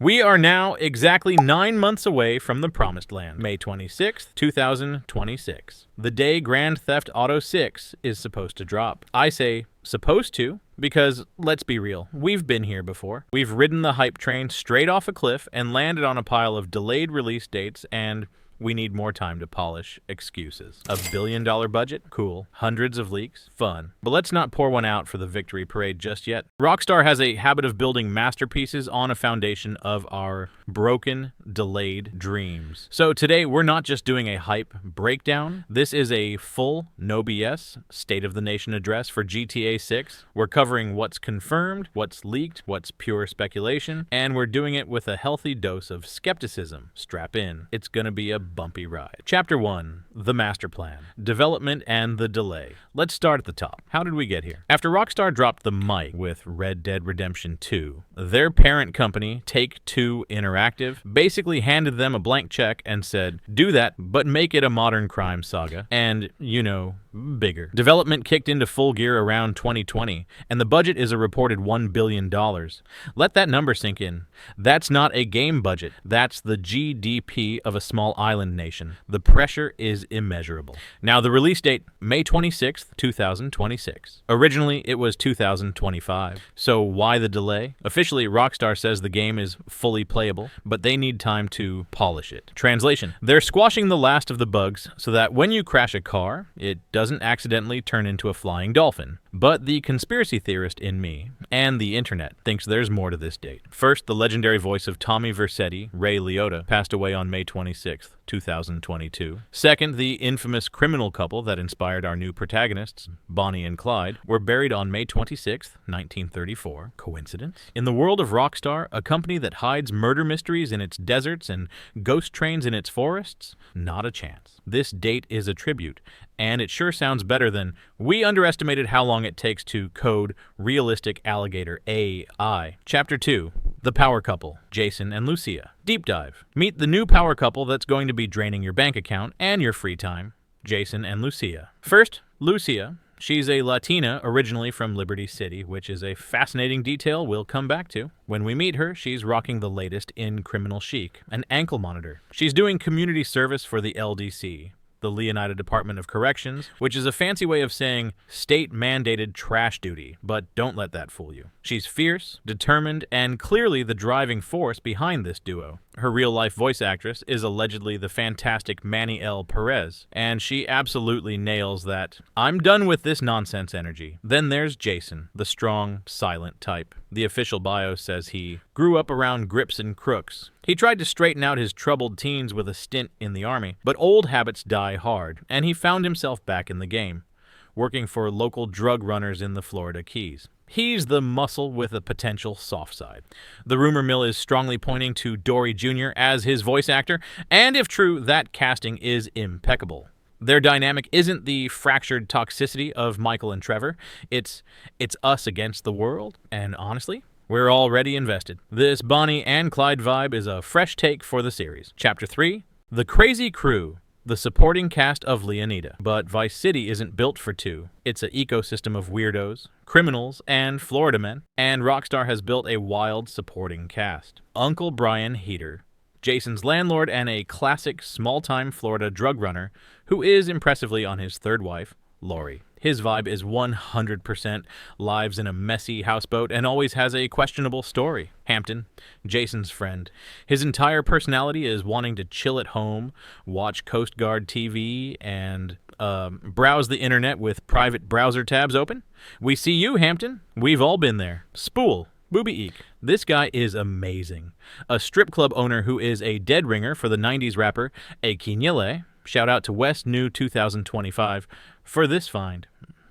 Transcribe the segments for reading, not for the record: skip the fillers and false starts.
We are now exactly 9 months away from the promised land, May 26th, 2026. The day Grand Theft Auto 6 is supposed to drop. I say supposed to because, let's be real, we've been here before. We've ridden the hype train straight off a cliff and landed on a pile of delayed release dates, and we need more time to polish excuses. A $1 billion budget? Cool. Hundreds of leaks? Fun. But let's not pour one out for the victory parade just yet. Rockstar has a habit of building masterpieces on a foundation of our broken, delayed dreams. So today, we're not just doing a hype breakdown. This is a full, no BS, State of the Nation address for GTA 6. We're covering what's confirmed, what's leaked, what's pure speculation, and we're doing it with a healthy dose of skepticism. Strap in. It's gonna be a bumpy ride. Chapter 1, The Master Plan, Development and the Delay. Let's start at the top. How did we get here? After Rockstar dropped the mic with Red Dead Redemption 2, their parent company, Take-Two Interactive, basically handed them a blank check and said, do that, but make it a modern crime saga. And, bigger. Development kicked into full gear around 2020, and the budget is a reported $1 billion. Let that number sink in. That's not a game budget. That's the GDP of a small island nation. The pressure is immeasurable. Now, the release date, May 26th, 2026. Originally, it was 2025. So why the delay? Officially, Rockstar says the game is fully playable, but they need time to polish it. Translation: they're squashing the last of the bugs so that when you crash a car, it doesn't accidentally turn into a flying dolphin. But the conspiracy theorist in me, and the internet, thinks there's more to this date. First, the legendary voice of Tommy Vercetti, Ray Liotta, passed away on May 26th, 2022. Second, the infamous criminal couple that inspired our new protagonists, Bonnie and Clyde, were buried on May 26th, 1934. Coincidence? In the world of Rockstar, a company that hides murder mysteries in its deserts and ghost trains in its forests? Not a chance. This date is a tribute, and it sure sounds better than we underestimated how long it takes to code realistic alligator AI. Chapter 2, The Power Couple, Jason and Lucia. Deep dive. Meet the new power couple that's going to be draining your bank account and your free time, Jason and Lucia. First, Lucia. She's a Latina originally from Liberty City, which is a fascinating detail we'll come back to. When we meet her, she's rocking the latest in criminal chic, an ankle monitor. She's doing community service for the LDC, the Leonida Department of Corrections, which is a fancy way of saying state-mandated trash duty, but don't let that fool you. She's fierce, determined, and clearly the driving force behind this duo. Her real-life voice actress is allegedly the fantastic Manny L. Perez, and she absolutely nails that "I'm done with this nonsense" energy. Then there's Jason, the strong, silent type. The official bio says he grew up around grips and crooks. He tried to straighten out his troubled teens with a stint in the army, but old habits die hard, and he found himself back in the game, working for local drug runners in the Florida Keys. He's the muscle with a potential soft side. The rumor mill is strongly pointing to Dory Jr. as his voice actor, and if true, that casting is impeccable. Their dynamic isn't the fractured toxicity of Michael and Trevor. It's us against the world, and honestly, we're already invested. This Bonnie and Clyde vibe is a fresh take for the series. Chapter 3, The Crazy Crew, the supporting cast of Leonida. But Vice City isn't built for two. It's an ecosystem of weirdos, criminals, and Florida men, and Rockstar has built a wild supporting cast. Uncle Brian Heater, Jason's landlord and a classic small-time Florida drug runner who is impressively on his third wife, Lori. His vibe is 100% lives in a messy houseboat and always has a questionable story. Hampton, Jason's friend. His entire personality is wanting to chill at home, watch Coast Guard TV, and browse the internet with private browser tabs open. We see you, Hampton. We've all been there. Spool. Booby Eek. This guy is amazing. A strip club owner who is a dead ringer for the 90s rapper A Quinile. Shout out to West New 2025 for this find.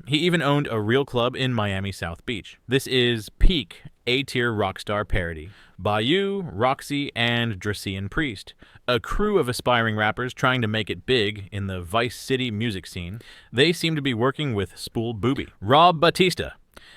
He even owned a real club in Miami South Beach. This is peak A-tier Rockstar parody. Bayou, Roxy, and Dracian Priest, a crew of aspiring rappers trying to make it big in the Vice City music scene. They seem to be working with Spool Booby. Rob Batista.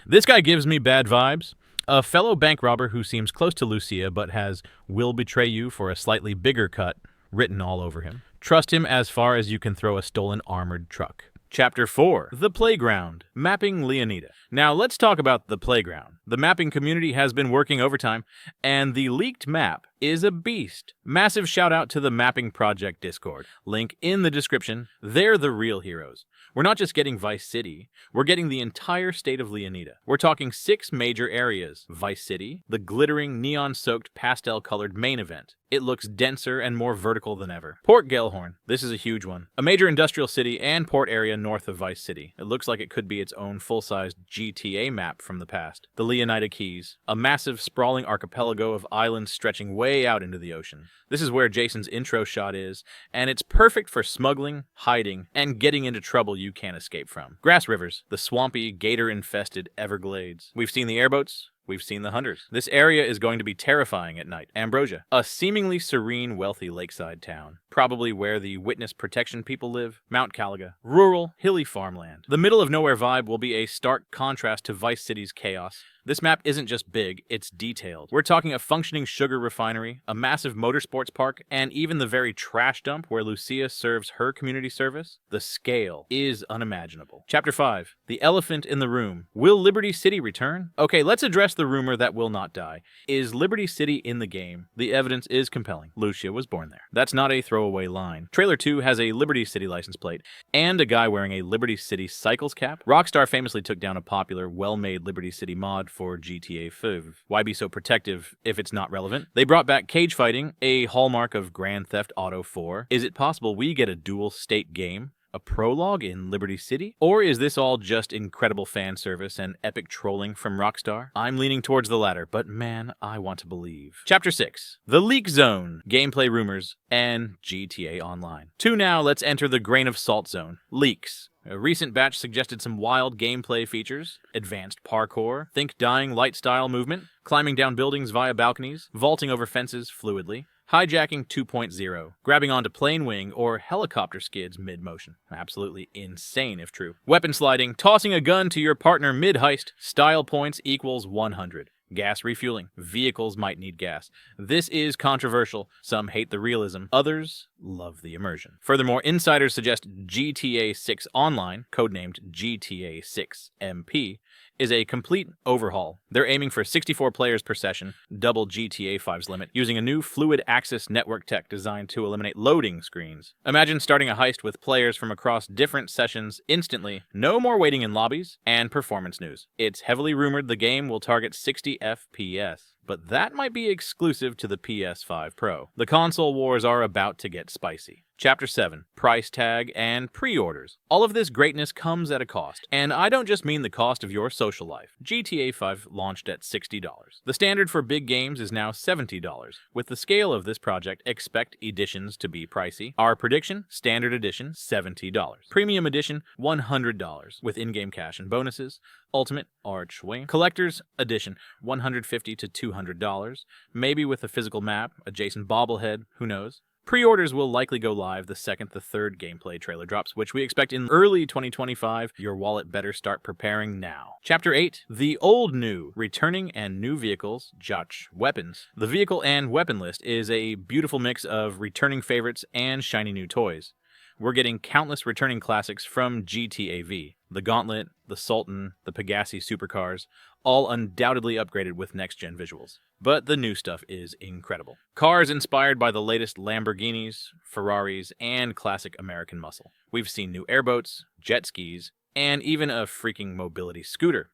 This guy gives me bad vibes. A fellow bank robber who seems close to Lucia but has "will betray you for a slightly bigger cut" written all over him. Trust him as far as you can throw a stolen armored truck. Chapter 4. The Playground. Mapping Leonida. Now let's talk about the playground. The mapping community has been working overtime, and the leaked map is a beast. Massive shout out to the Mapping Project Discord. Link in the description. They're the real heroes. We're not just getting Vice City, we're getting the entire state of Leonida. We're talking 6 major areas. Vice City, the glittering, neon-soaked, pastel-colored main event. It looks denser and more vertical than ever. Port Gellhorn, this is a huge one. A major industrial city and port area north of Vice City. It looks like it could be its own full-sized GTA map from the past. The Leonida Keys, a massive sprawling archipelago of islands stretching way out into the ocean. This is where Jason's intro shot is, and it's perfect for smuggling, hiding, and getting into trouble you can't escape from. Grass Rivers, the swampy, gator-infested Everglades. We've seen the airboats. We've seen the hunters. This area is going to be terrifying at night. Ambrosia, a seemingly serene, wealthy lakeside town. Probably where the witness protection people live. Mount Caliga, rural, hilly farmland. The middle of nowhere vibe will be a stark contrast to Vice City's chaos. This map isn't just big, it's detailed. We're talking a functioning sugar refinery, a massive motorsports park, and even the very trash dump where Lucia serves her community service. The scale is unimaginable. Chapter 5. The Elephant in the Room. Will Liberty City return? Okay, let's address the rumor that will not die. Is Liberty City in the game? The evidence is compelling. Lucia was born there. That's not a throwaway line. Trailer 2 has a Liberty City license plate, and a guy wearing a Liberty City Cycles cap. Rockstar famously took down a popular, well-made Liberty City mod for GTA 5. Why be so protective if it's not relevant? They brought back cage fighting, a hallmark of Grand Theft Auto 4. Is it possible we get a dual state game? A prologue in Liberty City? Or is this all just incredible fan service and epic trolling from Rockstar? I'm leaning towards the latter, but man, I want to believe. Chapter 6. The Leak Zone. Gameplay rumors and GTA Online. Now let's enter the grain of salt zone. Leaks. A recent batch suggested some wild gameplay features, advanced parkour, think dying light style movement, climbing down buildings via balconies, vaulting over fences fluidly, hijacking 2.0, grabbing onto plane wing or helicopter skids mid-motion. Absolutely insane if true. Weapon sliding, tossing a gun to your partner mid-heist, style points equals 100. Gas refueling. Vehicles might need gas. This is controversial. Some hate the realism. Others love the immersion. Furthermore, insiders suggest GTA 6 Online, codenamed GTA 6 MP, is a complete overhaul. They're aiming for 64 players per session, double GTA 5's limit, using a new fluid access network tech designed to eliminate loading screens. Imagine starting a heist with players from across different sessions instantly, no more waiting in lobbies, and performance news. It's heavily rumored the game will target 60 FPS. But that might be exclusive to the PS5 Pro. The console wars are about to get spicy. Chapter 7. Price tag and pre-orders. All of this greatness comes at a cost, and I don't just mean the cost of your social life. GTA 5 launched at $60. The standard for big games is now $70. With the scale of this project, expect editions to be pricey. Our prediction, Standard Edition, $70. Premium Edition, $100, with in-game cash and bonuses. Ultimate, Archway. Collector's Edition, $150 to $200, maybe with a physical map, a Jason bobblehead, who knows. Pre-orders will likely go live the second the third gameplay trailer drops, which we expect in early 2025. Your wallet better start preparing now. Chapter 8. The Old New. Returning and New Vehicles, Jotch Weapons. The vehicle and weapon list is a beautiful mix of returning favorites and shiny new toys. We're getting countless returning classics from GTA V. The Gauntlet, the Sultan, the Pegassi supercars, all undoubtedly upgraded with next-gen visuals. But the new stuff is incredible. Cars inspired by the latest Lamborghinis, Ferraris, and classic American muscle. We've seen new airboats, jet skis, and even a freaking mobility scooter.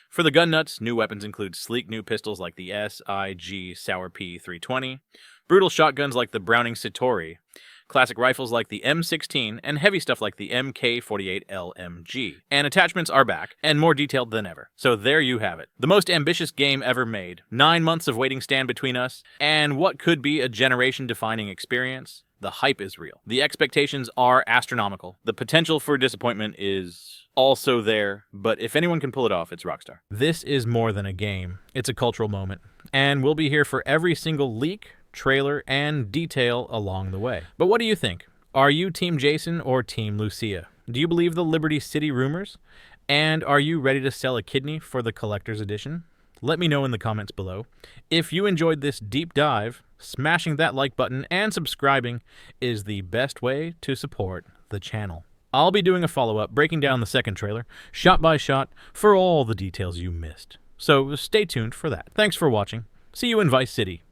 For the gun nuts, new weapons include sleek new pistols like the SIG Sauer P320, brutal shotguns like the Browning Citori, classic rifles like the M16, and heavy stuff like the MK48 LMG. And attachments are back, and more detailed than ever. So there you have it. The most ambitious game ever made. 9 months of waiting stand between us, and what could be a generation-defining experience. The hype is real. The expectations are astronomical. The potential for disappointment is also there, but if anyone can pull it off, it's Rockstar. This is more than a game. It's a cultural moment, and we'll be here for every single leak, trailer, and detail along the way. But what do you think? Are you Team Jason or Team Lucia? Do you believe the Liberty City rumors? And are you ready to sell a kidney for the collector's edition? Let me know in the comments below. If you enjoyed this deep dive, smashing that like button and subscribing is the best way to support the channel. I'll be doing a follow-up breaking down the second trailer, shot by shot, for all the details you missed. So stay tuned for that. Thanks for watching. See you in Vice City.